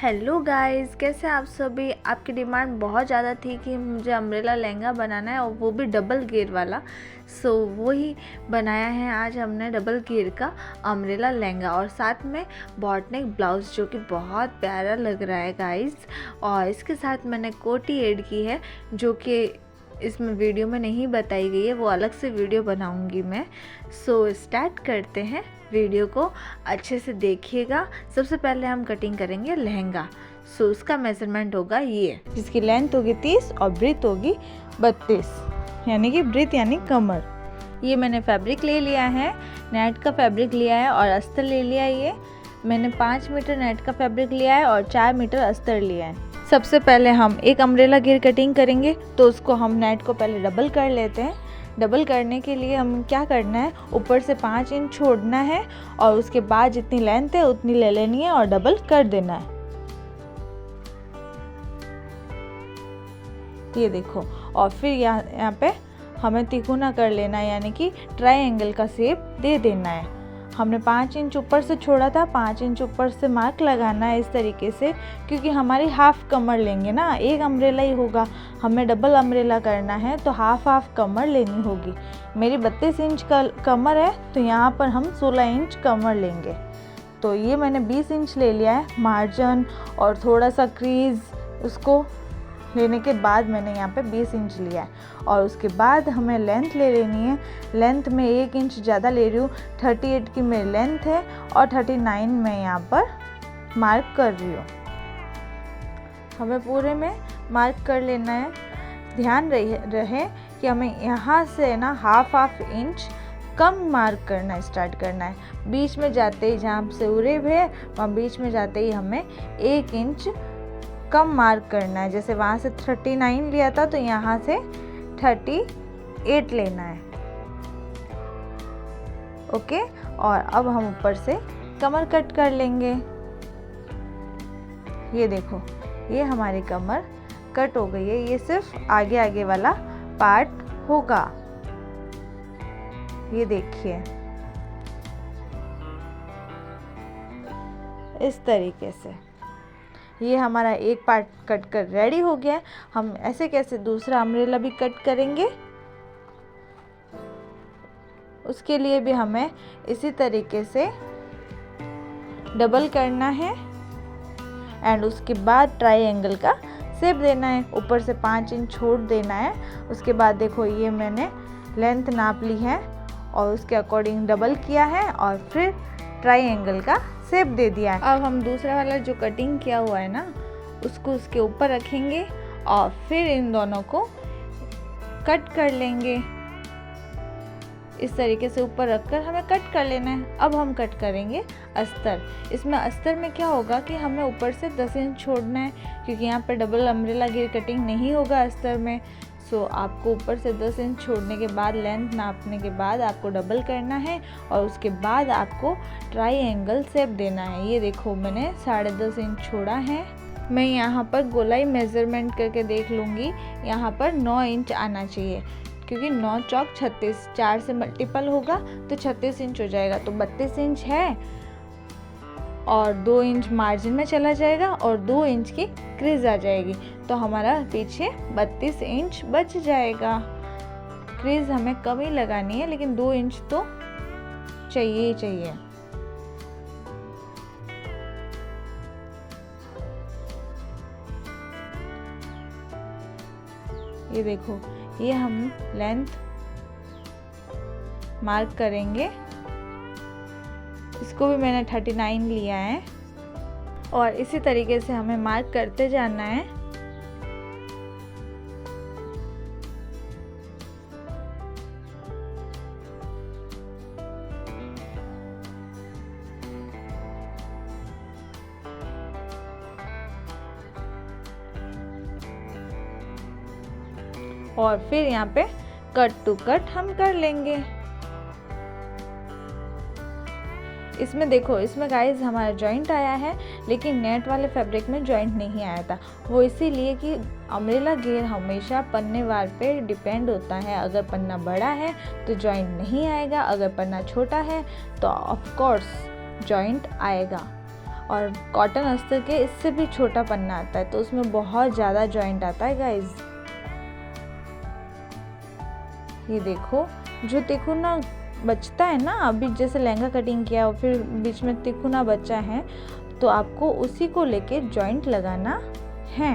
Hello guys, कैसे आप सभी। आपकी डिमांड बहुत ज़्यादा थी कि मुझे अम्ब्रेला लहंगा बनाना है और वो भी डबल घेर वाला। सो वही बनाया है आज हमने, डबल घेर का अम्ब्रेला लहंगा और साथ में बॉटनेक ब्लाउज़ जो कि बहुत प्यारा लग रहा है गाइस। और इसके साथ मैंने कोटी ऐड की है जो कि इसमें वीडियो में नहीं बताई गई है, वो अलग से वीडियो बनाऊंगी मैं। सो स्टार्ट करते हैं, वीडियो को अच्छे से देखिएगा। सबसे पहले हम कटिंग करेंगे लहंगा। सो उसका मेजरमेंट होगा ये, जिसकी लेंथ होगी 30 और ब्रीथ होगी 32, यानी कि ब्रीथ यानी कमर। ये मैंने फैब्रिक ले लिया है, नेट का फैब्रिक लिया है और अस्तर ले लिया है। ये मैंने 5 मीटर नेट का फैब्रिक लिया है और 4 मीटर अस्तर लिया है। सबसे पहले हम एक अम्ब्रेला घेर कटिंग करेंगे, तो उसको हम नेट को पहले डबल कर लेते हैं। डबल करने के लिए हम क्या करना है, ऊपर से 5 इंच छोड़ना है और उसके बाद जितनी लेंथ है उतनी ले लेनी है और डबल कर देना है। ये देखो, और फिर यहाँ पे हमें तिकोना कर लेना है, यानी कि ट्रायंगल का शेप दे देना है। हमने 5 इंच ऊपर से छोड़ा था, 5 इंच ऊपर से मार्क लगाना है इस तरीके से, क्योंकि हमारी हाफ कमर लेंगे ना, एक अम्ब्रेला ही होगा, हमें डबल अम्ब्रेला करना है तो हाफ कमर लेनी होगी। मेरी 32 इंच का कमर है तो यहाँ पर हम 16 इंच कमर लेंगे। तो ये मैंने 20 इंच ले लिया है मार्जिन और थोड़ा सा क्रीज, उसको लेने के बाद मैंने यहाँ पे 20 इंच लिया है। और उसके बाद हमें लेंथ ले लेनी है। लेंथ में 1 इंच ज़्यादा ले रही हूँ, 38 की मेरी लेंथ है और 39 मैं यहाँ पर मार्क कर रही हूँ। हमें पूरे में मार्क कर लेना है। ध्यान रहे कि हमें यहाँ से ना हाफ इंच कम मार्क करना स्टार्ट करना है। बीच में जाते ही, जहाँ से उरेब है वहाँ बीच में जाते ही हमें 1 इंच कम मार्क करना है। जैसे वहाँ से 39 लिया था तो यहाँ से 38 लेना है। ओके, और अब हम ऊपर से कमर कट कर लेंगे। ये देखो, ये हमारी कमर कट हो गई है। ये सिर्फ आगे वाला पार्ट होगा। ये देखिए, इस तरीके से ये हमारा एक पार्ट कट कर रेडी हो गया है। हम ऐसे कैसे दूसरा अम्ब्रेला भी कट करेंगे, उसके लिए भी हमें इसी तरीके से डबल करना है एंड उसके बाद ट्रायंगल का शेप देना है। ऊपर से 5 इंच छोड़ देना है। उसके बाद देखो, ये मैंने लेंथ नाप ली है और उसके अकॉर्डिंग डबल किया है और फिर ट्रायंगल का शेप दे दिया है। अब हम दूसरा वाला जो कटिंग किया हुआ है ना, उसको उसके ऊपर रखेंगे और फिर इन दोनों को कट कर लेंगे। इस तरीके से ऊपर रखकर हमें कट कर लेना है। अब हम कट करेंगे अस्तर। इसमें अस्तर में क्या होगा कि हमें ऊपर से 10 इंच छोड़ना है, क्योंकि यहाँ पर डबल अम्ब्रेला घेर कटिंग नहीं होगा अस्तर में। सो आपको ऊपर से 10 इंच छोड़ने के बाद, लेंथ नापने के बाद आपको डबल करना है और उसके बाद आपको ट्रायंगल शेप देना है। ये देखो, मैंने 10.5 इंच छोड़ा है। मैं यहाँ पर गोलाई मेज़रमेंट करके देख लूँगी। यहाँ पर 9 इंच आना चाहिए, क्योंकि 9 चौक 36, 4 से मल्टीपल होगा तो 36 इंच हो जाएगा। तो 32 इंच है और 2 इंच मार्जिन में चला जाएगा और 2 इंच की क्रीज आ जाएगी, तो हमारा पीछे 32 इंच बच जाएगा। क्रीज हमें कम ही लगानी है, लेकिन 2 इंच तो चाहिए ही चाहिए। ये देखो, ये हम लेंथ मार्क करेंगे। इसको भी मैंने 39 लिया है और इसी तरीके से हमें मार्क करते जाना है। और फिर यहाँ पे कट टू कट हम कर लेंगे। इसमें देखो, इसमें गाइस हमारा जॉइंट आया है, लेकिन नेट वाले फैब्रिक में जॉइंट नहीं आया था। वो इसीलिए कि अम्ब्रेला घेर हमेशा पन्ने वार पे डिपेंड होता है। अगर पन्ना बड़ा है तो जॉइंट नहीं आएगा, अगर पन्ना छोटा है तो ऑफ कोर्स जॉइंट आएगा। और कॉटन अस्तर के इससे भी छोटा पन्ना आता है, तो उसमें बहुत ज़्यादा जॉइंट आता है गाइज। ये देखो, जो तिकोना बचता है ना, अभी जैसे लहंगा कटिंग किया और फिर बीच में तिकोना बचा है, तो आपको उसी को लेके जॉइंट लगाना है।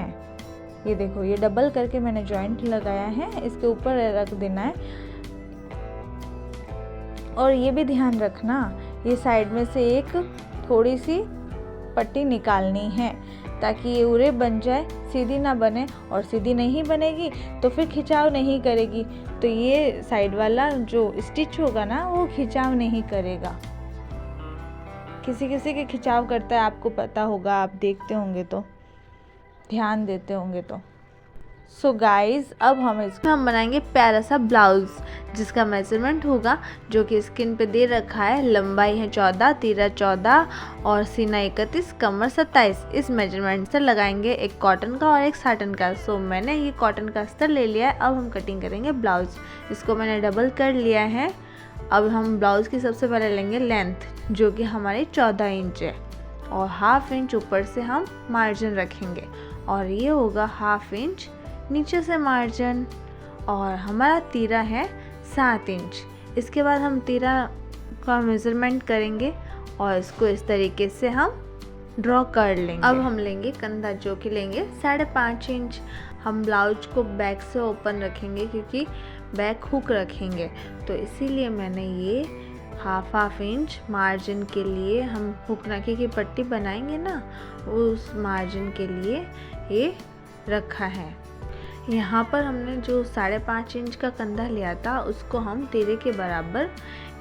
ये देखो, ये डबल करके मैंने जॉइंट लगाया है, इसके ऊपर रख देना है। और ये भी ध्यान रखना, ये साइड में से एक थोड़ी सी पट्टी निकालनी है ताकि ये उरे बन जाए, सीधी ना बने। और सीधी नहीं बनेगी तो फिर खिंचाव नहीं करेगी, तो ये साइड वाला जो स्टिच होगा ना वो खिंचाव नहीं करेगा। किसी किसी के खिंचाव करता है, आपको पता होगा, आप देखते होंगे तो, ध्यान देते होंगे तो। सो गाइज, अब हम बनाएंगे प्यारा सा ब्लाउज, जिसका मेजरमेंट होगा जो कि स्क्रीन पे दे रखा है। लंबाई है 14, तीरा 14 और सीना 31, कमर 27। इस मेजरमेंट से लगाएंगे एक कॉटन का और एक साटन का। सो मैंने ये कॉटन का अस्तर ले लिया है। अब हम कटिंग करेंगे ब्लाउज, इसको मैंने डबल कर लिया है। अब हम ब्लाउज की सबसे पहले लेंगे लेंथ, जो कि हमारी 14 इंच है, और हाफ इंच ऊपर से हम मार्जिन रखेंगे, और ये होगा हाफ इंच नीचे से मार्जिन। और हमारा तीरा है 7 इंच। इसके बाद हम तीरा का मेज़रमेंट करेंगे और इसको इस तरीके से हम ड्रॉ कर लेंगे। अब हम लेंगे कंधा, जो कि लेंगे 5.5 इंच। हम ब्लाउज को बैक से ओपन रखेंगे क्योंकि बैक हुक रखेंगे, तो इसीलिए मैंने ये हाफ इंच मार्जिन के लिए, हम हुक नाके की पट्टी बनाएंगे ना, उस मार्जिन के लिए ये रखा है। यहाँ पर हमने जो 5.5 इंच का कंधा लिया था उसको हम तीरे के बराबर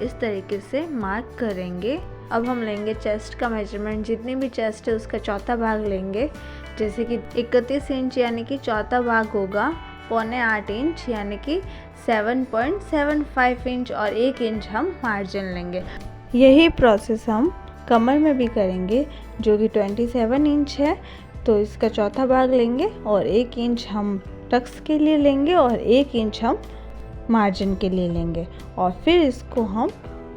इस तरीके से मार्क करेंगे। अब हम लेंगे चेस्ट का मेजरमेंट, जितनी भी चेस्ट है उसका चौथा भाग लेंगे, जैसे कि 31 इंच यानी कि चौथा भाग होगा 7.25 इंच यानी कि 7.75 इंच, और 1 इंच हम मार्जिन लेंगे। यही प्रोसेस हम कमर में भी करेंगे, जो कि 27 इंच है, तो इसका चौथा भाग लेंगे और 1 इंच हम टक्स के लिए लेंगे और 1 इंच हम मार्जिन के लिए लेंगे, और फिर इसको हम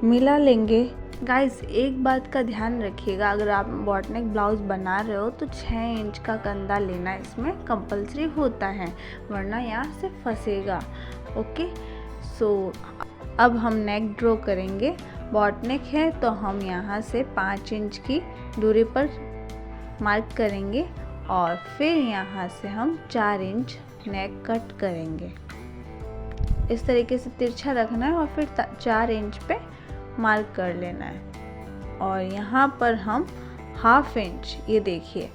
मिला लेंगे। गाइस, एक बात का ध्यान रखिएगा, अगर आप बॉटनेक ब्लाउज बना रहे हो तो 6 इंच का कंधा लेना इसमें कंपलसरी होता है, वरना यहाँ से फंसेगा। ओके, सो अब हम नेक ड्रॉ करेंगे। बॉटनेक है तो हम यहाँ से 5 इंच की दूरी पर मार्क करेंगे, और फिर यहाँ से हम 4 इंच नेक कट करेंगे। इस तरीके से तिरछा रखना है और फिर 4 इंच पे मार्क कर लेना है। और यहाँ पर हम हाफ इंच, ये देखिए,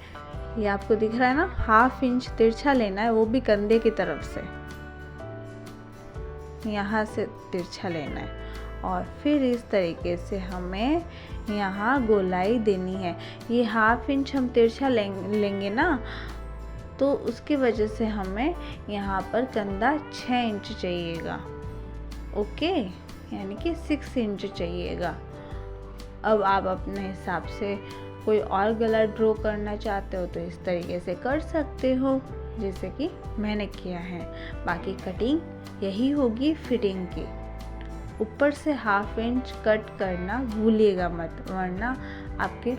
ये आपको दिख रहा है ना, हाफ इंच तिरछा लेना है, वो भी कंधे की तरफ से, यहाँ से तिरछा लेना है, और फिर इस तरीके से हमें यहाँ गोलाई देनी है। ये हाफ इंच हम तिरछा लेंगे ना, तो उसकी वजह से हमें यहाँ पर कंधा 6 इंच चाहिएगा। ओके, यानी कि 6 इंच चाहिएगा। अब आप अपने हिसाब से कोई और गला ड्रॉ करना चाहते हो तो इस तरीके से कर सकते हो, जैसे कि मैंने किया है। बाकी कटिंग यही होगी फिटिंग की। ऊपर से हाफ इंच कट करना भूलिएगा मत, वरना आपके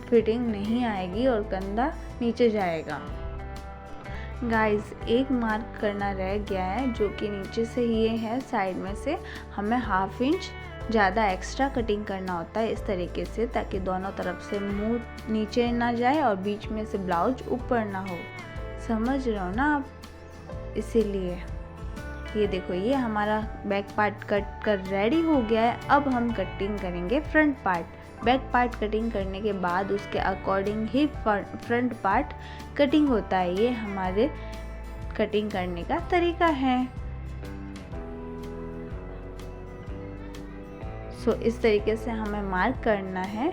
फिटिंग नहीं आएगी और कंधा नीचे जाएगा। गाइस, एक मार्क करना रह गया है, जो कि नीचे से ये है, साइड में से हमें हाफ इंच ज़्यादा एक्स्ट्रा कटिंग करना होता है इस तरीके से, ताकि दोनों तरफ से मुंह नीचे ना जाए और बीच में से ब्लाउज ऊपर ना हो। समझ रहे हो ना आप? इसीलिए ये देखो, ये हमारा बैक पार्ट कट कर रेडी हो गया है। अब हम कटिंग करेंगे front part. Back part cutting करने के बाद उसके अकॉर्डिंग ही फ्रंट पार्ट कटिंग होता है। ये हमारे कटिंग करने का तरीका है। इस तरीके से हमें मार्क करना है।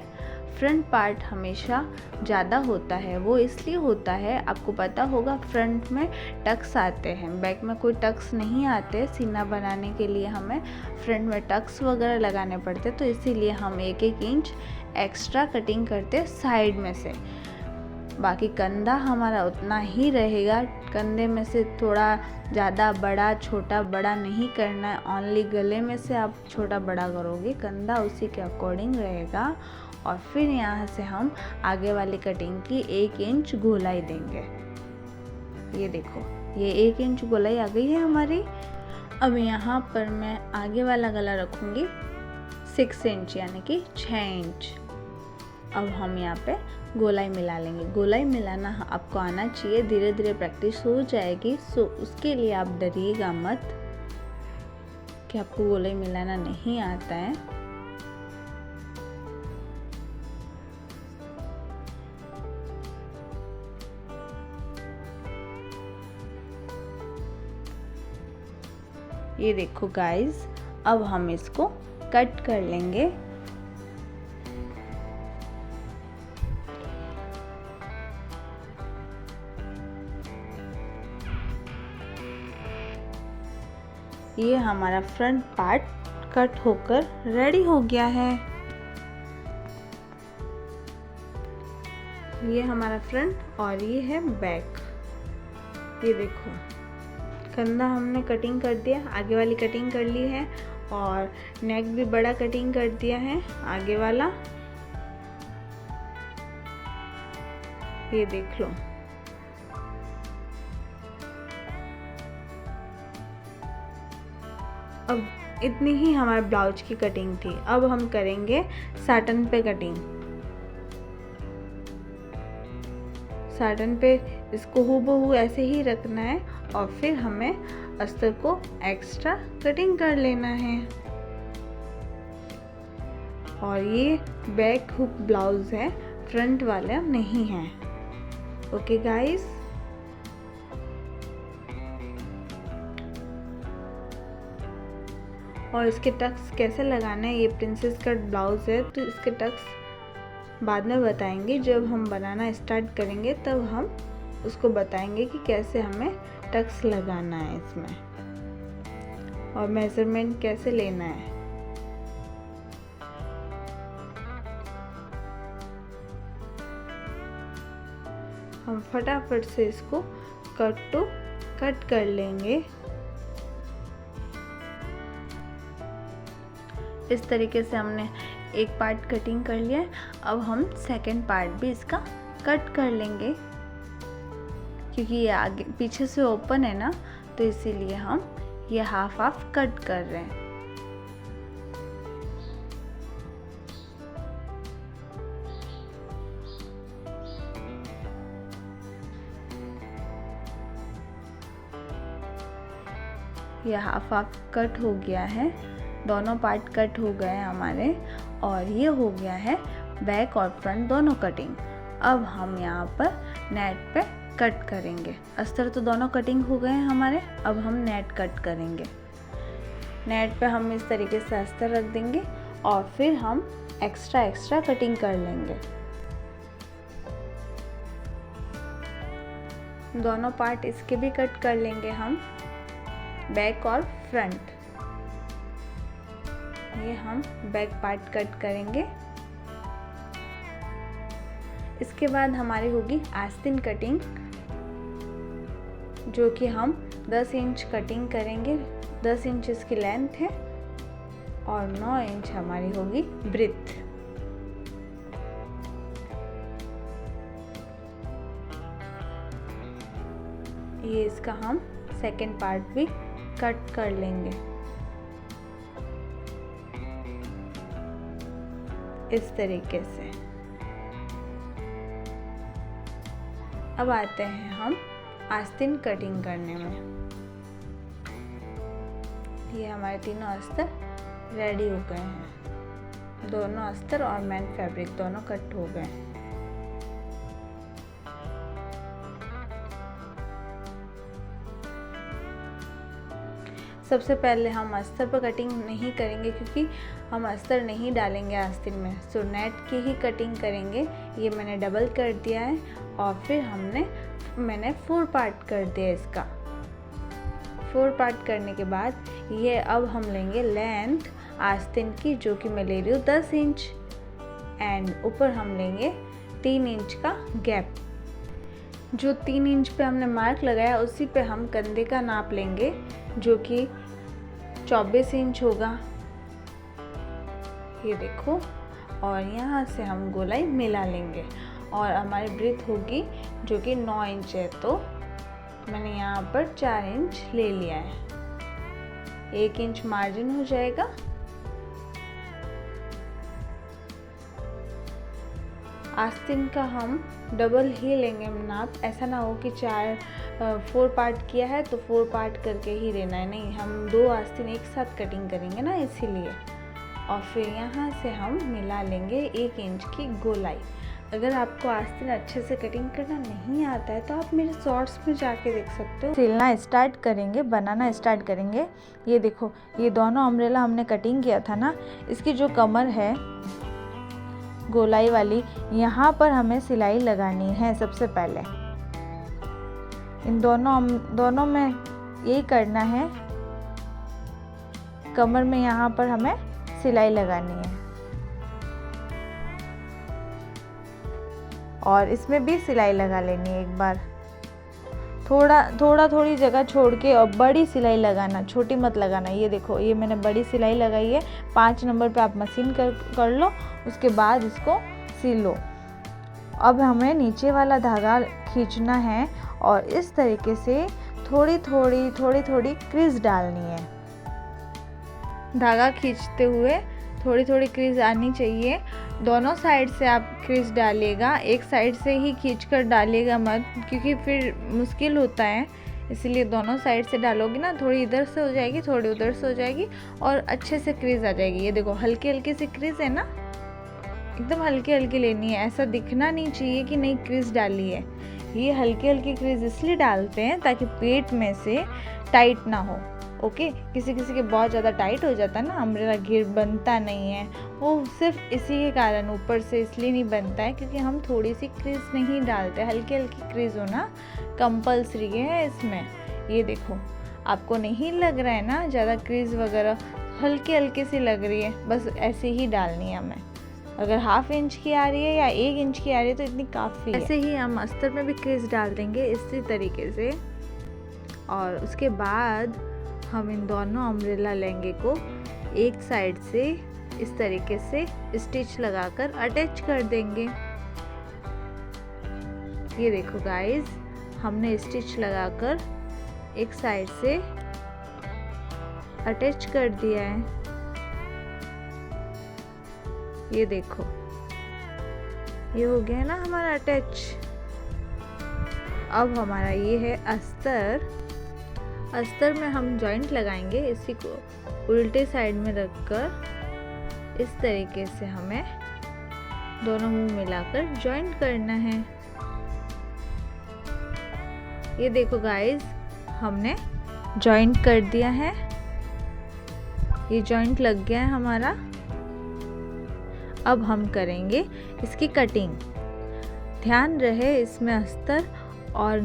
फ्रंट पार्ट हमेशा ज़्यादा होता है, वो इसलिए होता है, आपको पता होगा, फ्रंट में टक्स आते हैं, बैक में कोई टक्स नहीं आते। सीना बनाने के लिए हमें फ्रंट में टक्स वगैरह लगाने पड़ते, तो इसीलिए हम 1-1 इंच एक्स्ट्रा कटिंग करते साइड में से। बाकी कंधा हमारा उतना ही रहेगा, कंधे में से थोड़ा ज़्यादा बड़ा छोटा बड़ा नहीं करना है, ओनली गले में से आप छोटा बड़ा करोगे, कंधा उसी के अकॉर्डिंग रहेगा। और फिर यहाँ से हम आगे वाली कटिंग की 1 इंच गोलाई देंगे। ये देखो, ये 1 इंच गोलाई आ गई है हमारी। अब यहाँ पर मैं आगे वाला गला रखूँगी 6 इंच यानी कि 6 इंच। अब हम यहाँ पे गोलाई मिला लेंगे। गोलाई मिलाना आपको आना चाहिए, धीरे धीरे प्रैक्टिस हो जाएगी। सो उसके लिए आप डरिएगा मत कि आपको गोलाई मिलाना नहीं आता है। ये देखो गाइस, अब हम इसको कट कर लेंगे। ये हमारा फ्रंट पार्ट कट होकर रेडी हो गया है। ये हमारा फ्रंट और ये है बैक। ये देखो, कंधा हमने कटिंग कर दिया, आगे वाली कटिंग कर ली है और नेक भी बड़ा कटिंग कर दिया है आगे वाला। ये देख लो। अब इतनी ही हमारे ब्लाउज की कटिंग थी। अब हम करेंगे साटन पे कटिंग। साटन पे इसको हूबहू ऐसे ही रखना है और फिर हमें अस्तर को एक्स्ट्रा कटिंग कर लेना है। और ये बैक हुक ब्लाउज है, फ्रंट वाला नहीं है। ओके गाइस, और इसके टक्स कैसे लगाना है, ये प्रिंसेस कट ब्लाउज है तो इसके टक्स बाद में बताएंगे। जब हम बनाना स्टार्ट करेंगे तब हम उसको बताएंगे कि कैसे हमें टक्स लगाना है इसमें और मेजरमेंट कैसे लेना है। हम फटाफट से इसको कट कर लेंगे। इस तरीके से हमने एक पार्ट कटिंग कर लिया है। अब हम सेकंड पार्ट भी इसका कट कर लेंगे, क्योंकि ये आगे पीछे से ओपन है ना, तो इसीलिए हम ये हाफ कट कर रहे हैं। ये हाफ कट हो गया है, दोनों पार्ट कट हो गए हैं हमारे और ये हो गया है बैक और फ्रंट दोनों कटिंग। अब हम यहाँ पर नेट पे कट करेंगे। अस्तर तो दोनों कटिंग हो गए हैं हमारे, अब हम नेट कट करेंगे। नेट पे हम इस तरीके से अस्तर रख देंगे और फिर हम एक्स्ट्रा कटिंग कर लेंगे। दोनों पार्ट इसके भी कट कर लेंगे हम, बैक और फ्रंट। ये हम बैक पार्ट कट करेंगे। इसके बाद हमारी होगी आस्तीन कटिंग, जो कि हम 10 इंच कटिंग करेंगे। 10 इंच इसकी लेंथ है और 9 इंच हमारी होगी ब्रेथ। ये इसका हम सेकंड पार्ट भी कट कर लेंगे इस तरीके से। अब आते हैं हम आस्तीन कटिंग करने में। ये हमारे तीनों अस्तर रेडी हो गए हैं। दोनों अस्तर और मैन फैब्रिक दोनों कट हो गए हैं। सबसे पहले हम अस्तर पर कटिंग नहीं करेंगे, क्योंकि हम अस्तर नहीं डालेंगे आस्तीन में, सो नेट की ही कटिंग करेंगे। ये मैंने डबल कर दिया है और फिर मैंने 4 पार्ट कर दिया इसका। 4 पार्ट करने के बाद ये अब हम लेंगे लेंथ आस्तीन की, जो कि मैं ले रही हूँ 10 इंच, एंड ऊपर हम लेंगे 3 इंच का गैप। जो 3 इंच पे हमने मार्क लगाया उसी पे हम कंधे का नाप लेंगे, जो कि 24 इंच होगा। ये देखो, और यहाँ से हम गोलाई मिला लेंगे और हमारी ब्रेथ होगी जो कि 9 इंच है, तो मैंने यहाँ पर 4 इंच ले लिया है। 1 इंच मार्जिन हो जाएगा। आस्तीन का हम डबल ही लेंगे नाप। ऐसा ना हो कि 4 पार्ट किया है तो 4 पार्ट करके ही लेना है, नहीं, हम 2 आस्तीन एक साथ कटिंग करेंगे ना, इसीलिए। और फिर यहाँ से हम मिला लेंगे 1 इंच की गोलाई। अगर आपको आस्तीन अच्छे से कटिंग करना नहीं आता है तो आप मेरे शॉर्ट्स में जाके देख सकते हो। सिलना स्टार्ट करेंगे, बनाना स्टार्ट करेंगे। ये देखो, ये दोनों अम्ब्रेला हमने कटिंग किया था ना, इसकी जो कमर है गोलाई वाली, यहाँ पर हमें सिलाई लगानी है सबसे पहले। इन दोनों में यही करना है, कमर में यहाँ पर हमें सिलाई लगानी है और इसमें भी सिलाई लगा लेनी है एक बार। थोड़ी जगह छोड़ के और बड़ी सिलाई लगाना, छोटी मत लगाना। ये देखो, ये मैंने बड़ी सिलाई लगाई है। 5 नंबर पे आप मशीन कर लो, उसके बाद इसको सिल लो। अब हमें नीचे वाला धागा खींचना है और इस तरीके से थोड़ी थोड़ी क्रीज डालनी है। धागा खींचते हुए थोड़ी क्रीज आनी चाहिए। दोनों साइड से आप क्रीज डालिएगा, एक साइड से ही खींचकर डालिएगा मत, क्योंकि फिर मुश्किल होता है। इसलिए दोनों साइड से डालोगे ना, थोड़ी इधर से हो जाएगी, थोड़ी उधर से हो जाएगी और अच्छे से क्रीज आ जाएगी। ये देखो, हल्की सी क्रीज है ना, एकदम हल्की लेनी है। ऐसा दिखना नहीं चाहिए कि नहीं क्रीज डाली है। ये हल्की क्रीज इसलिए डालते हैं ताकि पेट में से टाइट ना हो। ओके, किसी के बहुत ज़्यादा टाइट हो जाता है ना, अम्ब्रेला घेर बनता नहीं है, वो सिर्फ इसी के कारण ऊपर से इसलिए नहीं बनता है क्योंकि हम थोड़ी सी क्रीज नहीं डालते। हल्की क्रीज होना कंपल्सरी है इसमें। ये देखो, आपको नहीं लग रहा है ना ज़्यादा क्रीज वगैरह, हल्की सी लग रही है, बस ऐसे ही डालनी है हमें। अगर 1/2 इंच की आ रही है या 1 इंच की आ रही है तो इतनी काफ़ी है। ऐसे ही हम अस्तर में भी क्रीज डाल देंगे इसी तरीके से। और उसके बाद हम इन दोनों अम्ब्रेला लहंगे को एक साइड से इस तरीके से स्टिच लगाकर अटैच कर देंगे। ये देखो गाइस, हमने स्टिच लगाकर एक साइड से अटैच कर दिया है। ये देखो, ये हो गया ना हमारा अटैच। अब हमारा ये है अस्तर। अस्तर में हम जॉइंट लगाएंगे, इसी को उल्टे साइड में रखकर इस तरीके से हमें दोनों मुंह मिलाकर जॉइंट करना है। ये देखो गाइस, हमने जॉइंट कर दिया है, ये जॉइंट लग गया है हमारा। अब हम करेंगे इसकी कटिंग। ध्यान रहे, इसमें अस्तर और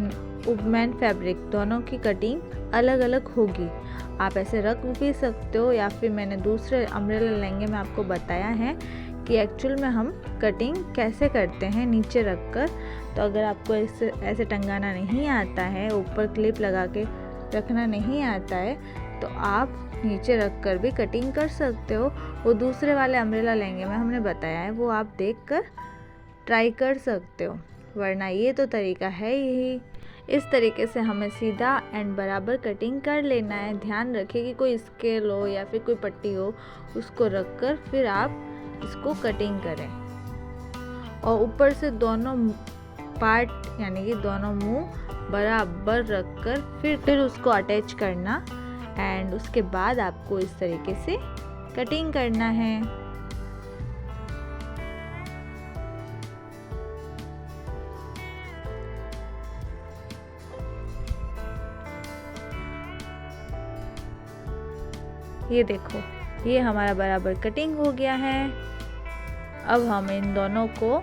उबमैन फैब्रिक दोनों की कटिंग अलग अलग होगी। आप ऐसे रख भी सकते हो या फिर मैंने दूसरे अम्ब्रेला लहंगे में आपको बताया है कि एक्चुअल में हम कटिंग कैसे करते हैं नीचे रखकर। तो अगर आपको ऐसे टंगाना नहीं आता है, ऊपर क्लिप लगा के रखना नहीं आता है, तो आप नीचे रखकर भी कटिंग कर सकते हो। वो दूसरे वाले अम्ब्रेला लहंगे में हमने बताया है, वो आप देखकर ट्राई कर सकते हो, वरना ये तो तरीका है यही। इस तरीके से हमें सीधा एंड बराबर कटिंग कर लेना है। ध्यान रखिए कि कोई स्केल हो या फिर कोई पट्टी हो, उसको रखकर फिर आप इसको कटिंग करें। और ऊपर से दोनों पार्ट यानी कि दोनों मुंह बराबर रखकर फिर उसको अटैच करना। एंड उसके बाद आपको इस तरीके से कटिंग करना है। ये देखो, ये हमारा बराबर कटिंग हो गया है। अब हम इन दोनों को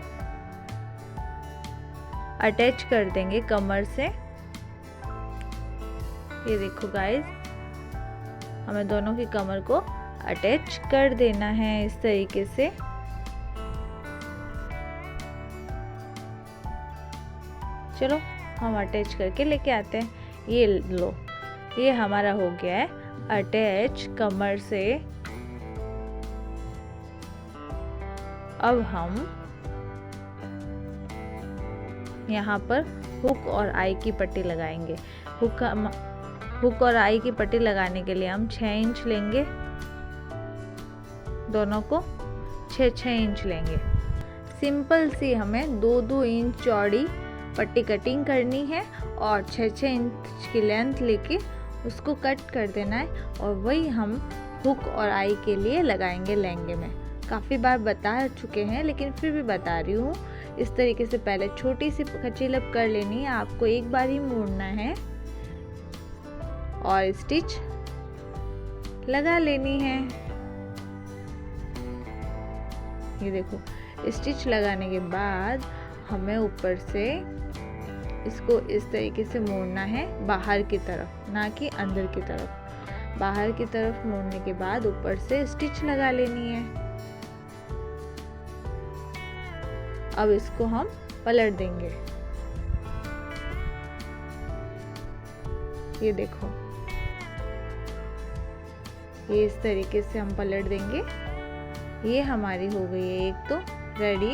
अटैच कर देंगे कमर से। ये देखो गाइस, हमें दोनों की कमर को अटैच कर देना है इस तरीके से। चलो हम अटैच करके लेके आते हैं। ये लो, ये हमारा हो गया है अटैच कमर से। अब हम यहाँ पर हुक और आई की पट्टी लगाएंगे। हुक और आई की पट्टी लगाने के लिए हम 6 इंच लेंगे, दोनों को 6-6 इंच लेंगे। सिंपल सी हमें 2-2 इंच चौड़ी पट्टी कटिंग करनी है और 6-6 इंच की लेंथ लेके उसको कट कर देना है, और वही हम हुक और आई के लिए लगाएंगे लहंगे में। काफ़ी बार बता चुके हैं लेकिन फिर भी बता रही हूँ। इस तरीके से पहले छोटी सी कच्ची लप कर लेनी है, आपको एक बार ही मोड़ना है और स्टिच लगा लेनी है। ये देखो, स्टिच लगाने के बाद हमें ऊपर से इसको इस तरीके से मोड़ना है बाहर की तरफ, ना कि अंदर की तरफ। बाहर की तरफ मोड़ने के बाद ऊपर से स्टिच लगा लेनी है। अब इसको हम पलट देंगे। ये देखो, ये इस तरीके से हम पलट देंगे। ये हमारी हो गई है एक तो रेडी।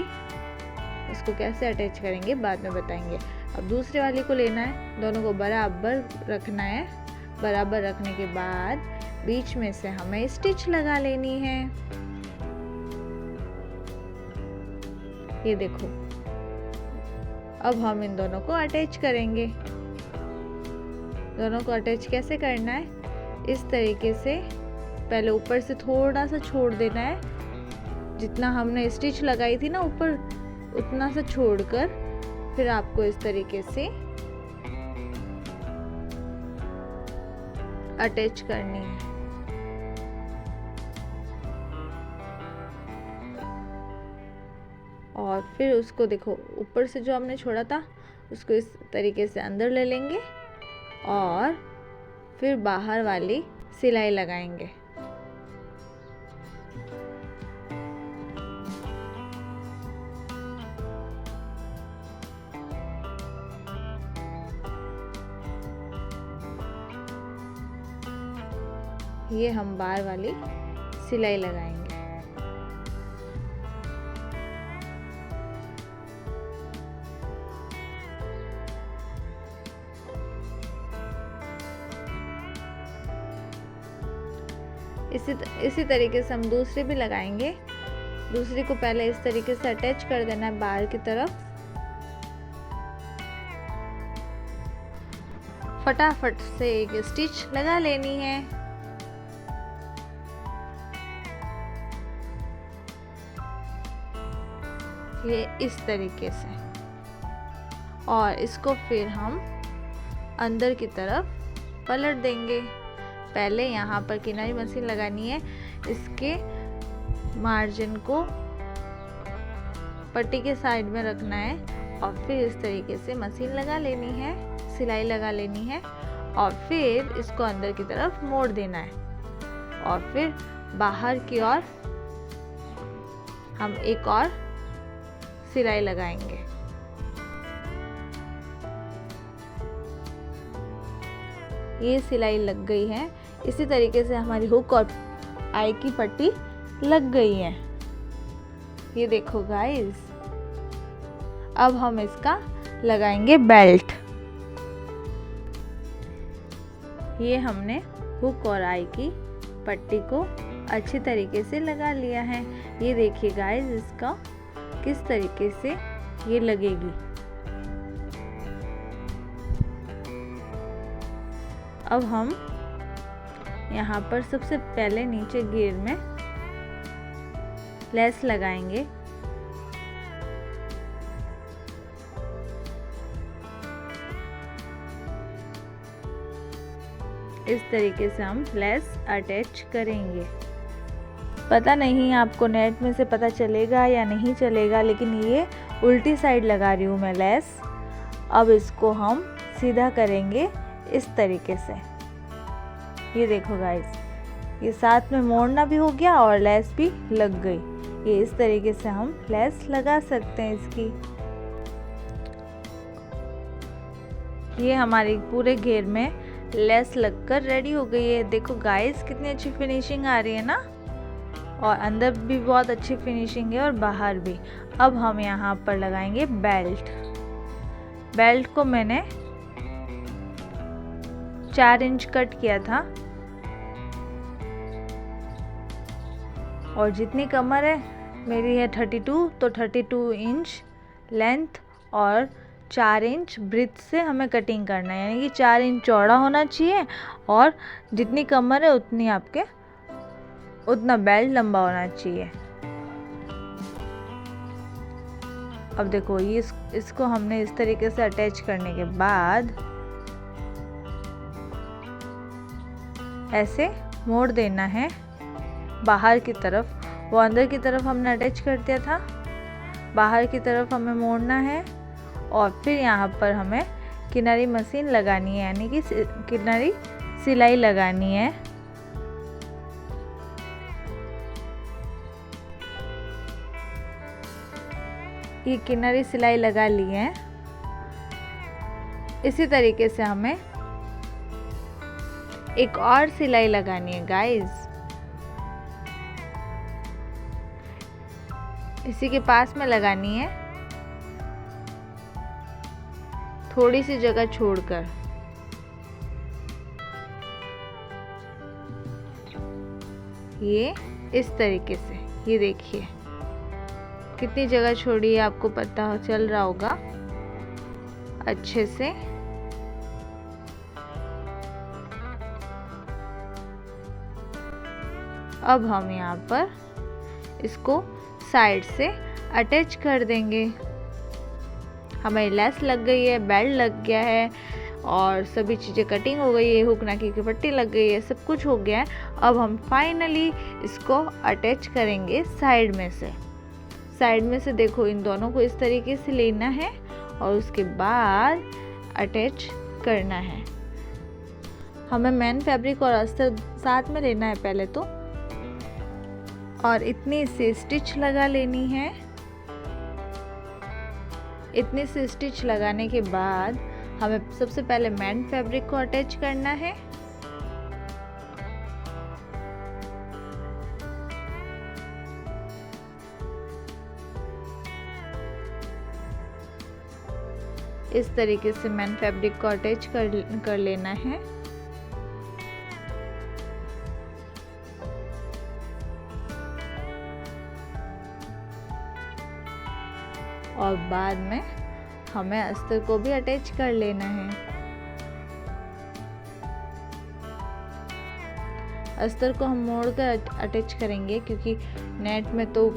इसको कैसे अटैच करेंगे बाद में बताएंगे। अब दूसरे वाली को लेना है, दोनों को बराबर रखना है। बराबर रखने के बाद बीच में से हमें स्टिच लगा लेनी है। ये देखो, अब हम इन दोनों को अटैच करेंगे। दोनों को अटैच कैसे करना है, इस तरीके से पहले ऊपर से थोड़ा सा छोड़ देना है, जितना हमने स्टिच लगाई थी ना ऊपर, उतना सा छोड़कर फिर आपको इस तरीके से अटैच करनी है। और फिर उसको देखो, ऊपर से जो हमने छोड़ा था उसको इस तरीके से अंदर ले लेंगे और फिर बाहर वाली सिलाई लगाएंगे। ये हम बाहर वाली सिलाई लगाएंगे। इसी तरीके से हम दूसरी भी लगाएंगे। दूसरी को पहले इस तरीके से अटैच कर देना है बाहर की तरफ। फटाफट से एक स्टिच लगा लेनी है। ये इस तरीके से, और इसको फिर हम अंदर की तरफ पलट देंगे। पहले यहाँ पर किनारी मशीन लगानी है, इसके मार्जिन को पट्टी के साइड में रखना है और फिर इस तरीके से मशीन लगा लेनी है, सिलाई लगा लेनी है और फिर इसको अंदर की तरफ मोड़ देना है और फिर बाहर की ओर हम एक और सिलाई लगाएंगे। ये सिलाई लग गई है। इसी तरीके से हमारी हुक और आई की पट्टी लग गई है। ये देखो गाइस, अब हम इसका लगाएंगे बेल्ट। ये हमने हुक और आई की पट्टी को अच्छी तरीके से लगा लिया है। ये देखिए गाइस, इसका किस तरीके से ये लगेगी। अब हम यहाँ पर सबसे पहले नीचे घेर में लेस लगाएंगे। इस तरीके से हम लेस अटैच करेंगे। पता नहीं आपको नेट में से पता चलेगा या नहीं चलेगा, लेकिन ये उल्टी साइड लगा रही हूँ मैं लेस। अब इसको हम सीधा करेंगे इस तरीके से। ये देखो गाइस, ये साथ में मोड़ना भी हो गया और लेस भी लग गई। ये इस तरीके से हम लेस लगा सकते हैं इसकी। ये हमारी पूरे घेर में लेस लगकर रेडी हो गई है। देखो गाइस, कितनी अच्छी फिनिशिंग आ रही है ना। और अंदर भी बहुत अच्छी फिनिशिंग है और बाहर भी। अब हम यहाँ पर लगाएंगे बेल्ट। बेल्ट को मैंने 4 इंच कट किया था और जितनी कमर है मेरी है 32, तो 32 इंच लेंथ और 4 इंच ब्रेथ से हमें कटिंग करना है, यानी कि 4 इंच चौड़ा होना चाहिए और जितनी कमर है उतना बेल्ट लंबा होना चाहिए। अब देखो ये इसको हमने इस तरीके से अटैच करने के बाद ऐसे मोड़ देना है बाहर की तरफ। वो अंदर की तरफ हमने अटैच कर दिया था, बाहर की तरफ हमें मोड़ना है और फिर यहाँ पर हमें किनारी मशीन लगानी है, यानी कि किनारी सिलाई लगानी है। ये किनारी सिलाई लगा ली है। इसी तरीके से हमें एक और सिलाई लगानी है गाइस। इसी के पास में लगानी है, थोड़ी सी जगह छोड़कर। ये इस तरीके से, ये देखिए कितनी जगह छोड़ी है, आपको पता चल रहा होगा अच्छे से। अब हम यहाँ पर इसको साइड से अटैच कर देंगे। हमारी लेस लग गई है, बेल्ट लग गया है और सभी चीज़ें कटिंग हो गई है, हुक नाकी की पट्टी लग गई है, सब कुछ हो गया है। अब हम फाइनली इसको अटैच करेंगे साइड में से। साइड में से देखो इन दोनों को इस तरीके से लेना है और उसके बाद अटैच करना है। हमें मेन फैब्रिक और अस्तर साथ में लेना है पहले तो, और इतनी सी स्टिच लगा लेनी है। इतनी सी स्टिच लगाने के बाद हमें सबसे पहले मेन फैब्रिक को अटैच करना है। इस तरीके से मेन फैब्रिक को अटैच कर लेना है। और बाद में हमें अस्तर को भी अटैच कर लेना है। अस्तर को हम मोड़कर अटैच करेंगे क्योंकि नेट में तो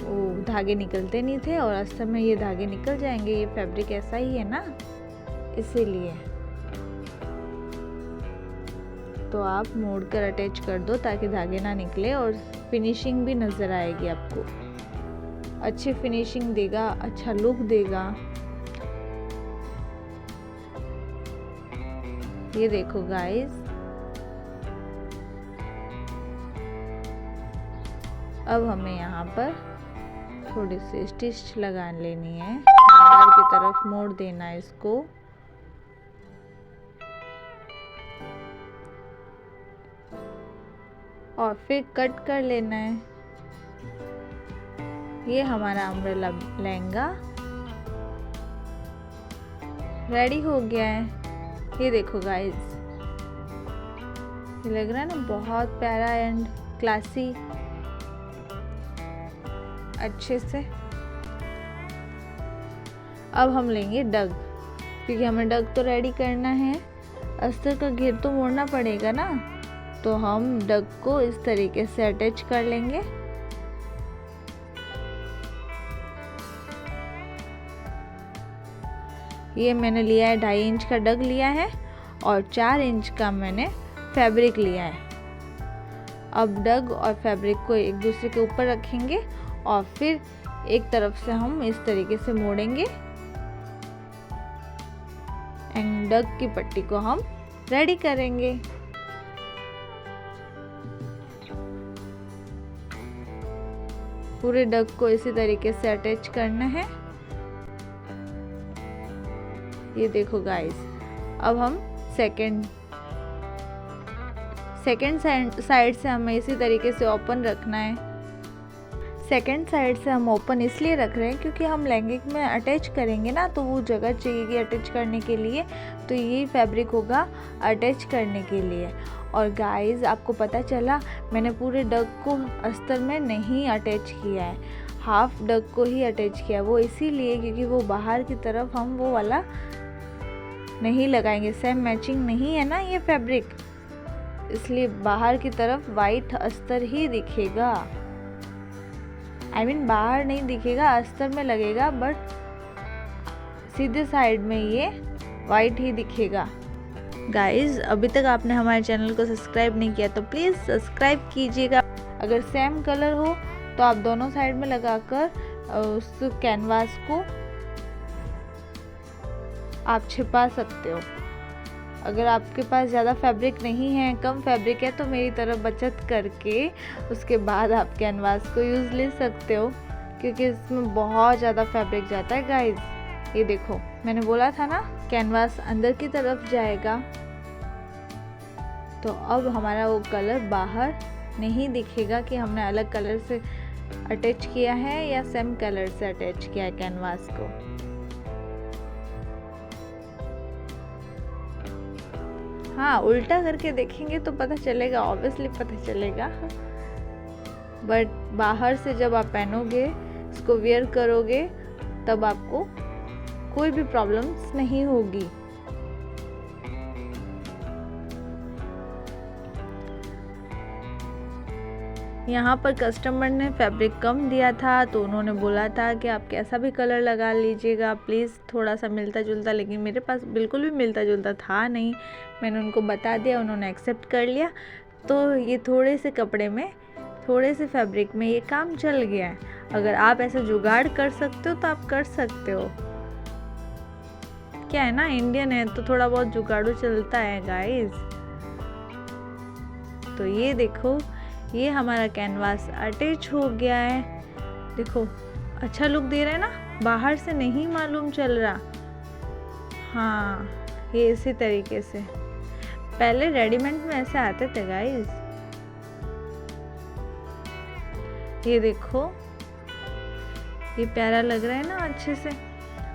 धागे निकलते नहीं थे और अस्तर में ये धागे निकल जाएंगे। ये फैब्रिक ऐसा ही है ना, इसीलिए तो आप मोड़कर अटैच कर दो ताकि धागे ना निकले और फिनिशिंग भी नज़र आएगी आपको। अच्छी फिनिशिंग देगा, अच्छा लुक देगा। ये देखो गाइस, अब हमें यहाँ पर थोड़ी सी स्टिच लगा लेनी है, बाहर की तरफ मोड़ देना है इसको। और फिर कट कर लेना है। ये हमारा अम्ब्रेला लहंगा रेडी हो गया है। ये देखो गाइस, ये लग रहा है ना बहुत प्यारा एंड क्लासी, अच्छे से। अब हम लेंगे डग, क्योंकि हमें डग तो रेडी करना है। अस्तर का घेर तो मोड़ना पड़ेगा ना, तो हम डग को इस तरीके से अटैच कर लेंगे। ये मैंने लिया है 2.5 इंच का डग लिया है और 4 इंच का मैंने फैब्रिक लिया है। अब डग और फैब्रिक को एक दूसरे के ऊपर रखेंगे और फिर एक तरफ से हम इस तरीके से मोड़ेंगे एंड डग की पट्टी को हम रेडी करेंगे। पूरे डग को इसी तरीके से अटैच करना है। ये देखो गाइस, अब हम सेकंड साइड से हमें इसी तरीके से ओपन रखना है। सेकंड साइड से हम ओपन इसलिए रख रहे हैं क्योंकि हम लहंगे में अटैच करेंगे ना, तो वो जगह चाहिएगी अटैच करने के लिए, तो यही फैब्रिक होगा अटैच करने के लिए। और गाइस आपको पता चला, मैंने पूरे डग को अस्तर में नहीं अटैच किया है, हाफ डग को ही अटैच किया। वो इसीलिए क्योंकि वो बाहर की तरफ हम वो वाला नहीं लगाएंगे, सेम मैचिंग नहीं है ना ये फैब्रिक, इसलिए बाहर की तरफ वाइट अस्तर ही दिखेगा। I mean, बाहर नहीं दिखेगा, अस्तर में लगेगा, बट सीधे साइड में ये वाइट ही दिखेगा। गाइस अभी तक आपने हमारे चैनल को सब्सक्राइब नहीं किया तो प्लीज़ सब्सक्राइब कीजिएगा। अगर सेम कलर हो तो आप दोनों साइड में लगाकर उस कैनवास को आप छिपा सकते हो। अगर आपके पास ज़्यादा फैब्रिक नहीं है, कम फैब्रिक है, तो मेरी तरफ बचत करके उसके बाद आप कैनवास को यूज़ ले सकते हो, क्योंकि इसमें बहुत ज़्यादा फैब्रिक जाता है गाइस। ये देखो मैंने बोला था ना कैनवास अंदर की तरफ जाएगा, तो अब हमारा वो कलर बाहर नहीं दिखेगा कि हमने अलग कलर से अटैच किया है या सेम कलर से अटैच किया है कैनवास को। हाँ, उल्टा करके देखेंगे तो पता चलेगा, ऑब्वियसली पता चलेगा, बट बाहर से जब आप पहनोगे, इसको वियर करोगे, तब आपको कोई भी प्रॉब्लम्स नहीं होगी। यहाँ पर कस्टमर ने फैब्रिक कम दिया था, तो उन्होंने बोला था कि आप कैसा भी कलर लगा लीजिएगा प्लीज़, थोड़ा सा मिलता जुलता, लेकिन मेरे पास बिल्कुल भी मिलता जुलता था नहीं। मैंने उनको बता दिया, उन्होंने एक्सेप्ट कर लिया, तो ये थोड़े से कपड़े में, थोड़े से फैब्रिक में ये काम चल गया है। अगर आप ऐसा जुगाड़ कर सकते हो तो आप कर सकते हो। क्या है ना, इंडियन है तो थोड़ा बहुत जुगाड़ू चलता है गाइस। तो ये देखो, ये हमारा कैनवास अटैच हो गया है। देखो अच्छा लुक दे रहा है ना, बाहर से नहीं मालूम चल रहा। हाँ, ये इसी तरीके से, पहले रेडीमेड में ऐसे आते थे गाइस। ये देखो, ये प्यारा लग रहा है ना, अच्छे से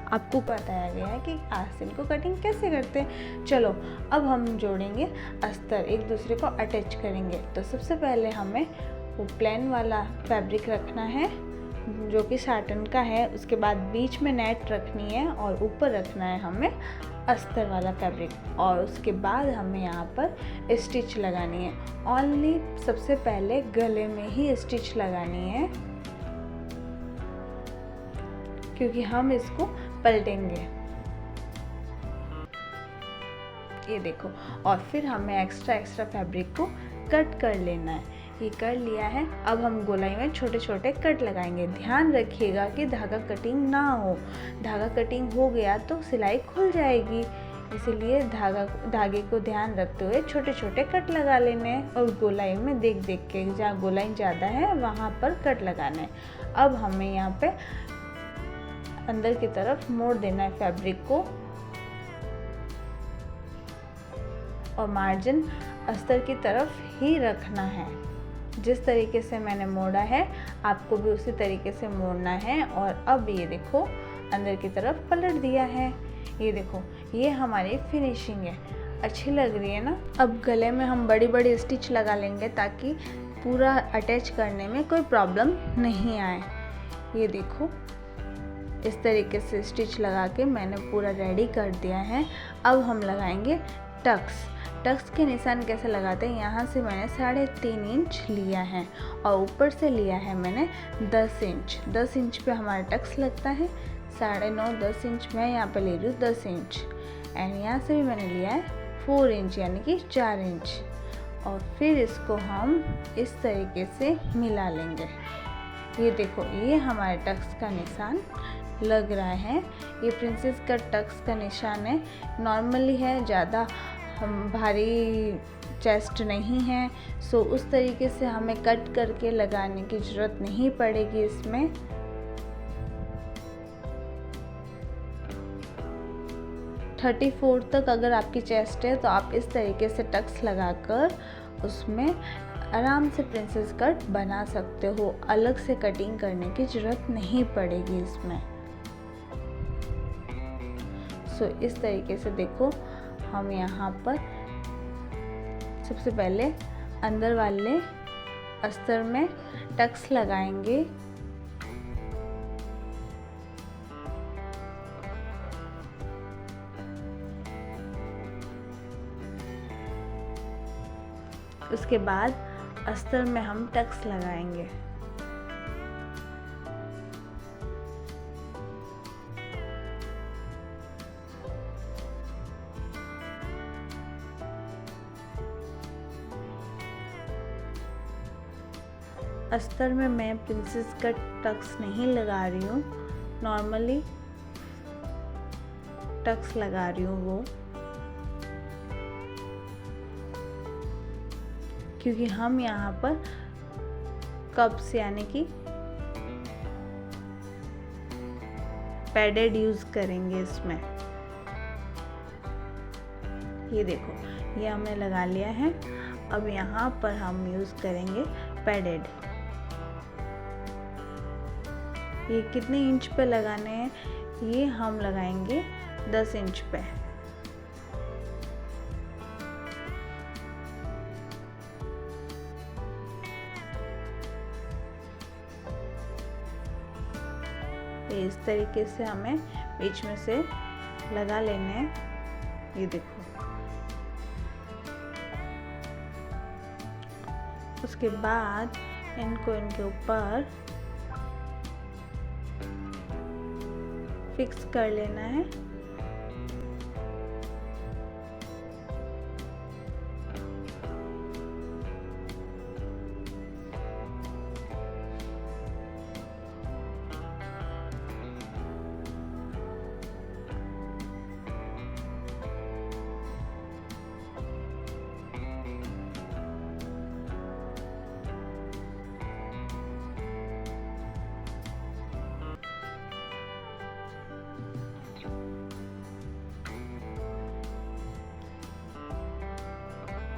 आपको बताया गया है कि आस्तीन को कटिंग कैसे करते हैं। चलो अब हम जोड़ेंगे अस्तर, एक दूसरे को अटैच करेंगे। तो सबसे पहले हमें वो प्लेन वाला फैब्रिक रखना है जो कि साटन का है, उसके बाद बीच में नेट रखनी है और ऊपर रखना है हमें अस्तर वाला फैब्रिक, और उसके बाद हमें यहाँ पर स्टिच लगानी है। ओनली सबसे पहले गले में ही स्टिच लगानी है, क्योंकि हम इसको पलटेंगे। ये देखो, और फिर हमें एक्स्ट्रा फैब्रिक को कट कर लेना है। ये कर लिया है, अब हम गोलाई में छोटे छोटे कट लगाएंगे। ध्यान रखिएगा कि धागा कटिंग ना हो, धागा कटिंग हो गया तो सिलाई खुल जाएगी, इसीलिए धागे को ध्यान रखते हुए छोटे छोटे कट लगा लेने हैं, और गोलाई में देख देख के, जहाँ गोलाई ज़्यादा है वहाँ पर कट लगाना है। अब हमें यहाँ पे अंदर की तरफ मोड़ देना है फैब्रिक को, और मार्जिन अस्तर की तरफ ही रखना है। जिस तरीके से मैंने मोड़ा है आपको भी उसी तरीके से मोड़ना है। और अब ये देखो अंदर की तरफ पलट दिया है। ये देखो, ये हमारी फिनिशिंग है, अच्छी लग रही है ना। अब गले में हम बड़ी बड़ी स्टिच लगा लेंगे ताकि पूरा अटैच करने में कोई प्रॉब्लम नहीं आए। ये देखो, इस तरीके से स्टिच लगा के मैंने पूरा रेडी कर दिया है। अब हम लगाएंगे टक्स। टक्स के निशान कैसे लगाते हैं, यहाँ से मैंने 3.5 इंच लिया है और ऊपर से लिया है मैंने 10 इंच। 10 इंच पे हमारा टक्स लगता है, 9.5 10 इंच मैं यहाँ पे ले रही हूँ 10 इंच, एंड यहाँ से भी मैंने लिया है 4 इंच यानी कि 4 इंच। और फिर इसको हम इस तरीके से मिला लेंगे। ये देखो, ये हमारे टक्स का निशान लग रहा है। ये प्रिंसेस कट टक्स का निशान है, नॉर्मली है, ज़्यादा भारी चेस्ट नहीं है, सो उस तरीके से हमें कट करके लगाने की ज़रूरत नहीं पड़ेगी इसमें। थर्टी 34 तक अगर आपकी चेस्ट है तो आप इस तरीके से टक्स लगाकर उसमें आराम से प्रिंसेस कट बना सकते हो, अलग से कटिंग करने की ज़रूरत नहीं पड़ेगी इसमें। सो इस तरीके से देखो हम यहाँ पर सबसे पहले अंदर वाले अस्तर में टक्स लगाएंगे। उसके बाद अस्तर में हम टक्स लगाएंगे। अस्तर में मैं प्रिंसेस कट टक्स नहीं लगा रही हूँ, नॉर्मली टक्स लगा रही हूँ वो, क्योंकि हम यहाँ पर कप्स यानी कि पैडेड यूज करेंगे इसमें। ये देखो ये हमने लगा लिया है। अब यहाँ पर हम यूज करेंगे पैडेड। ये कितने इंच पे लगाने हैं, ये हम लगाएंगे 10 इंच पे। इस तरीके से हमें बीच में से लगा लेने हैं। ये देखो, उसके बाद इनको इनके ऊपर फिक्स कर लेना है।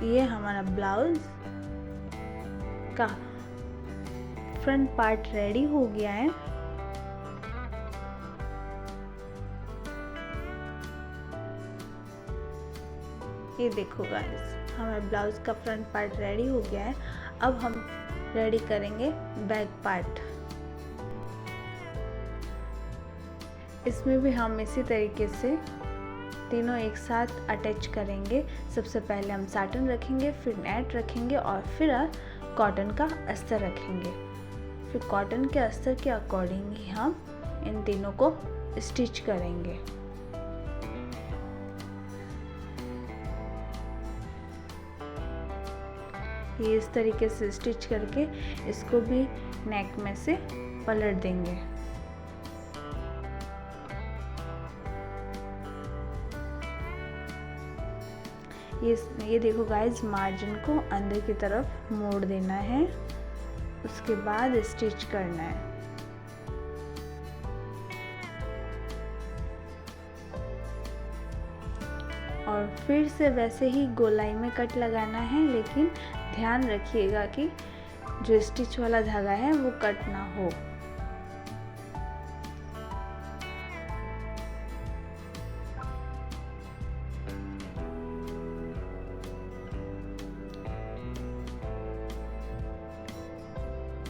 ये हमारा ब्लाउज का फ्रंट पार्ट रेडी हो गया है। ये देखो गाइस, हमारा ब्लाउज का फ्रंट पार्ट रेडी हो गया है। अब हम रेडी करेंगे बैक पार्ट। इसमें भी हम इसी तरीके से तीनों एक साथ अटैच करेंगे। सबसे पहले हम साटन रखेंगे, फिर नेट रखेंगे और फिर कॉटन का अस्तर रखेंगे। फिर कॉटन के अस्तर के अकॉर्डिंग ही हम इन तीनों को स्टिच करेंगे। ये इस तरीके से स्टिच करके इसको भी नेक में से पलट देंगे। ये देखो गाइस, मार्जिन को अंदर की तरफ मोड़ देना है, उसके बाद स्टिच करना है। और फिर से वैसे ही गोलाई में कट लगाना है, लेकिन ध्यान रखिएगा कि जो स्टिच वाला धागा है वो कट ना हो।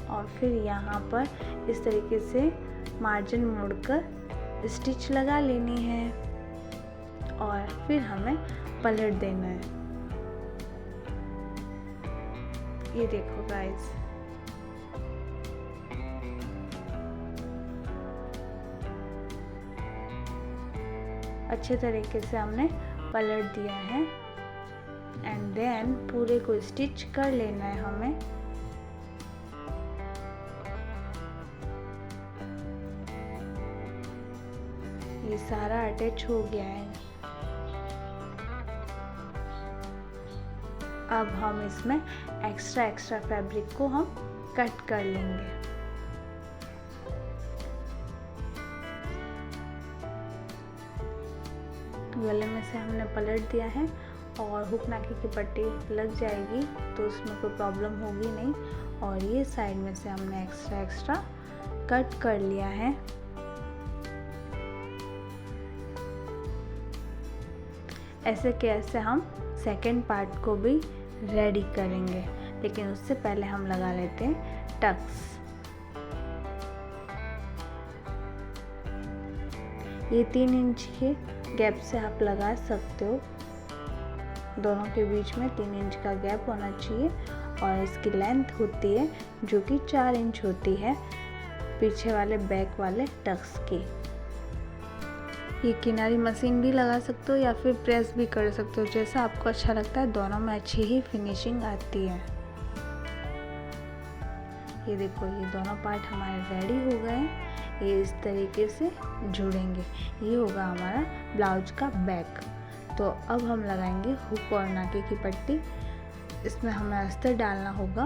और फिर यहाँ पर इस तरीके से मार्जिन मोड़कर स्टिच लगा लेनी है और फिर हमें पलट देना है। ये देखो गाइस, अच्छे तरीके से हमने पलट दिया है। एंड देन पूरे को स्टिच कर लेना है हमें। ये सारा अटैच हो गया है। अब हम इसमें एक्स्ट्रा फैब्रिक को हम कट कर लेंगे। गले में से हमने पलट दिया है और हुक नाके की पट्टी लग जाएगी तो उसमें कोई प्रॉब्लम होगी नहीं। और ये साइड में से हमने एक्स्ट्रा कट कर लिया है। ऐसे कैसे हम सेकंड पार्ट को भी रेडी करेंगे, लेकिन उससे पहले हम लगा लेते हैं टक्स। ये 3 इंच के गैप से आप लगा सकते हो, दोनों के बीच में 3 इंच का गैप होना चाहिए। और इसकी लेंथ होती है जो कि 4 इंच होती है पीछे वाले बैक वाले टक्स की। ये किनारी मशीन भी लगा सकते हो या फिर प्रेस भी कर सकते हो, जैसा आपको अच्छा लगता है। दोनों में अच्छी ही फिनिशिंग आती है। ये देखो, ये दोनों पार्ट हमारे रेडी हो गए हैं। ये इस तरीके से जुड़ेंगे। ये होगा हमारा ब्लाउज का बैक। तो अब हम लगाएंगे हुक और नाके की पट्टी। इसमें हमें अस्तर डालना होगा।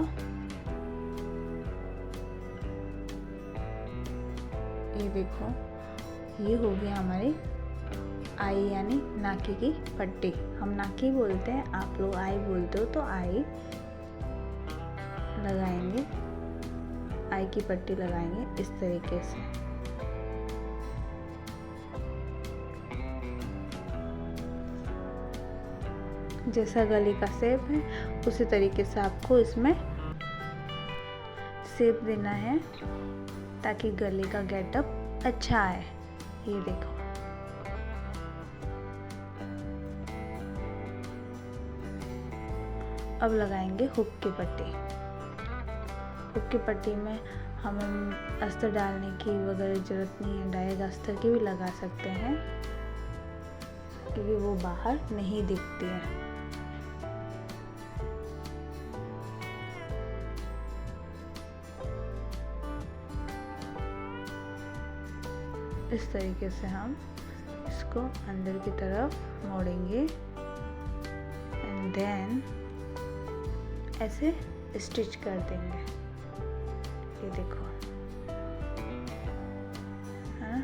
ये देखो, ये हो गया हमारी आई यानी नाके की पट्टी। हम नाके बोलते हैं, आप लोग आई बोलते हो, तो आई लगाएंगे, आई की पट्टी लगाएंगे इस तरीके से। जैसा गले का शेप है उसी तरीके से आपको इसमें शेप देना है ताकि गले का गेटअप अच्छा आए। ये देखो, अब लगाएंगे हुक की पट्टी। हुक की पट्टी में हमें अस्तर डालने की वगैरह ज़रूरत नहीं है, डायरेक्ट अस्तर की भी लगा सकते हैं क्योंकि वो बाहर नहीं दिखती है। इस तरीके से हम इसको अंदर की तरफ मोड़ेंगे एंड देन ऐसे स्टिच कर देंगे। ये देखो, हाँ,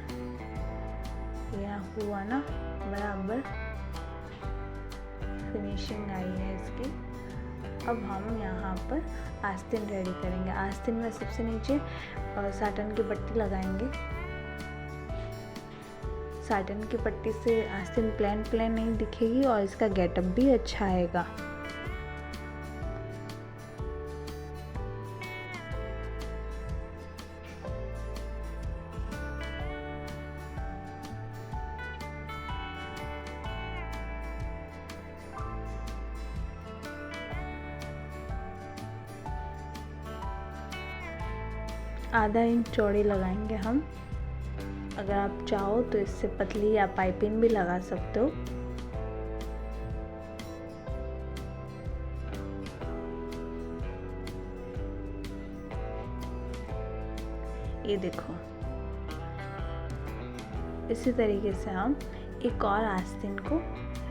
यहाँ हुआ ना, बराबर फिनिशिंग आई है इसकी। अब हम यहाँ पर आस्तीन रेडी करेंगे। आस्तीन में सबसे नीचे साटन की पट्टी लगाएंगे। साटन की पट्टी से आस्तीन प्लेन नहीं दिखेगी और इसका गेटअप भी अच्छा आएगा। आधा इंच चौड़ी लगाएंगे हम। अगर आप चाहो तो इससे पतली या पाइपिंग भी लगा सकते हो। ये देखो, इसी तरीके से हम एक और आस्तीन को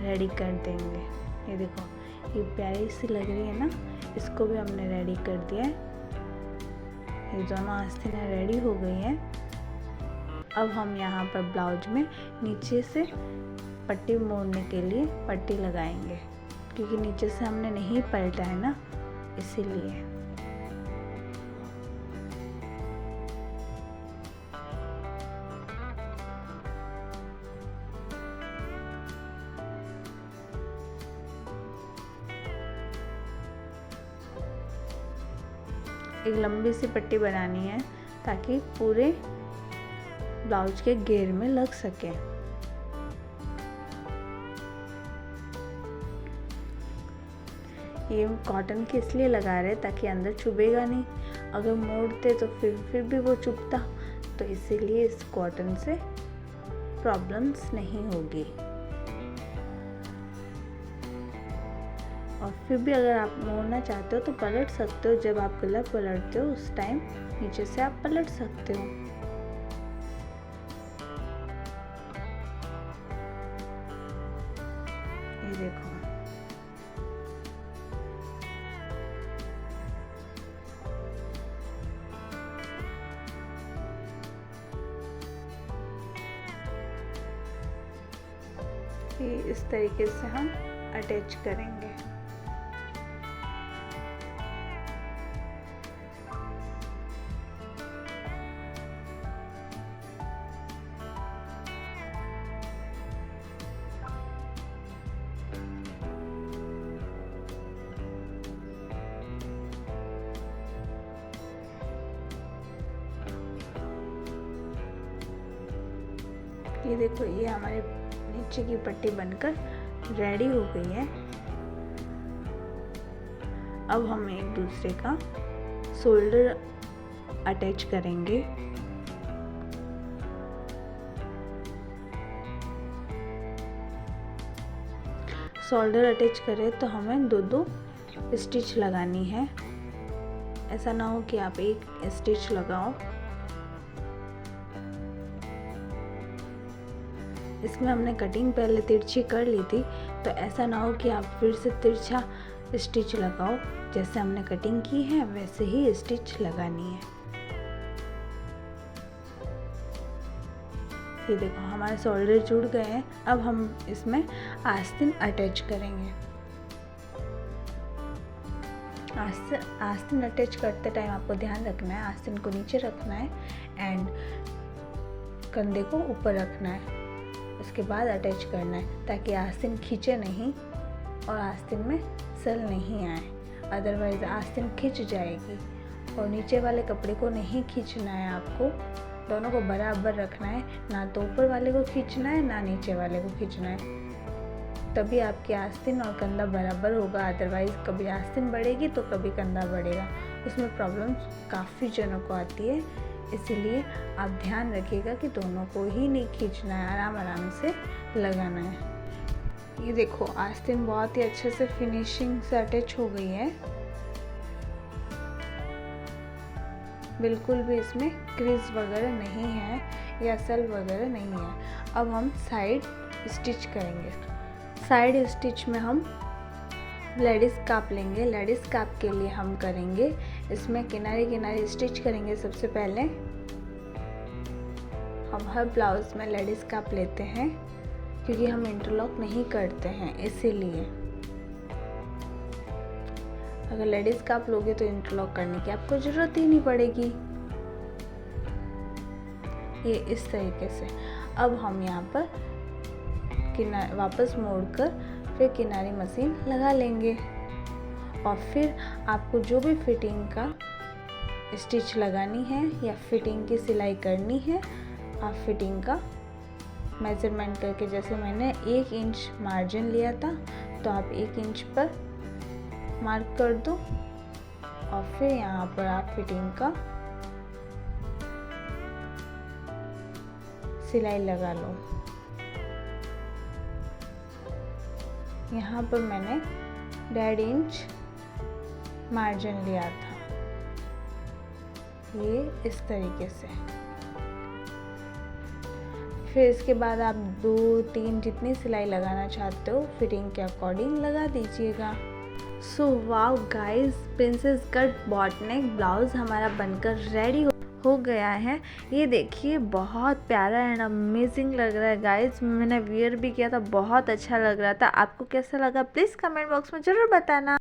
रेडी कर देंगे। ये देखो, ये प्यारी सी लग रही है ना, इसको भी हमने रेडी कर दिया है। ये दोनों आस्तीनें रेडी हो गई हैं। अब हम यहाँ पर ब्लाउज में नीचे से पट्टी मोड़ने के लिए पट्टी लगाएंगे, क्योंकि नीचे से हमने नहीं पलटा है ना, इसीलिए। एक लंबी सी पट्टी बनानी है ताकि पूरे ब्लाउज के घेर में लग सके। ये कॉटन के इसलिए लगा रहे ताकि अंदर चुभेगा नहीं। अगर मोड़ते तो फिर भी वो चुभता, तो इसीलिए इस कॉटन से प्रॉब्लम्स नहीं होगी। और फिर भी अगर आप मोड़ना चाहते हो तो पलट सकते हो। जब आप गला पलटते हो उस टाइम नीचे से आप पलट सकते हो। ये देखो, ये इस तरीके से हम अटैच करेंगे। ये देखो, ये हमारे नीचे की पट्टी बनकर रेडी हो गई है। अब हम एक दूसरे का शोल्डर अटैच करेंगे। शोल्डर अटैच करें तो हमें दो स्टिच लगानी है। ऐसा ना हो कि आप एक स्टिच लगाओ। इसमें हमने कटिंग पहले तिरछी कर ली थी, तो ऐसा ना हो कि आप फिर से तिरछा स्टिच लगाओ। जैसे हमने कटिंग की है वैसे ही स्टिच लगानी है। ये देखो, हमारे शोल्डर जुड़ गए हैं। अब हम इसमें आस्तीन अटैच करेंगे। आस्तीन अटैच करते टाइम आपको ध्यान रखना है, आस्तीन को नीचे रखना है एंड कंधे को ऊपर रखना है। उसके बाद अटैच करना है ताकि आस्तीन खींचे नहीं और आस्तीन में सल नहीं आए, अदरवाइज आस्तीन खिंच जाएगी। और नीचे वाले कपड़े को नहीं खींचना है, आपको दोनों को बराबर रखना है। ना तो ऊपर वाले को खींचना है ना नीचे वाले को खींचना है, तभी आपकी आस्तीन और कंधा बराबर होगा। अदरवाइज कभी आस्तीन बढ़ेगी तो कभी कंधा बढ़ेगा, उसमें प्रॉब्लम काफ़ी जनों को आती है। इसीलिए आप ध्यान रखिएगा कि दोनों को ही नहीं खींचना है, आराम आराम से लगाना है। ये देखो, आस्तीन बहुत ही अच्छे से फिनिशिंग से अटैच हो गई है। बिल्कुल भी इसमें क्रीज वगैरह नहीं है या सल वगैरह नहीं है। अब हम साइड स्टिच करेंगे। साइड स्टिच में हम लेडीज़ काप लेंगे। लेडीज़ काप के लिए हम करेंगे इसमें किनारे किनारे स्टिच करेंगे। सबसे पहले हम हर ब्लाउज में लेडीज़ काप लेते हैं, क्योंकि हम इंटरलॉक नहीं करते हैं, इसीलिए। अगर लेडीज़ काप लोगे तो इंटरलॉक करने की आपको ज़रूरत ही नहीं पड़ेगी। ये इस तरीके से। अब हम यहाँ पर वापस मोड़कर फिर किनारी मशीन लगा लेंगे और फिर आपको जो भी फिटिंग का स्टिच लगानी है या फिटिंग की सिलाई करनी है, आप फिटिंग का मेजरमेंट करके, जैसे मैंने 1 इंच मार्जिन लिया था तो आप 1 इंच पर मार्क कर दो और फिर यहाँ पर आप फिटिंग का सिलाई लगा लो। यहाँ पर मैंने 1.5 इंच मार्जिन लिया था, ये इस तरीके से। फिर इसके बाद आप 2-3 जितनी सिलाई लगाना चाहते हो फिटिंग के अकॉर्डिंग लगा दीजिएगा। So wow guys, princess cut boat neck blouse हमारा बनकर रेडी हो गया है। ये देखिए, बहुत प्यारा एंड अमेजिंग लग रहा है गाइस। मैंने वियर भी किया था, बहुत अच्छा लग रहा था। आपको कैसा लगा प्लीज़ कमेंट बॉक्स में ज़रूर बताना।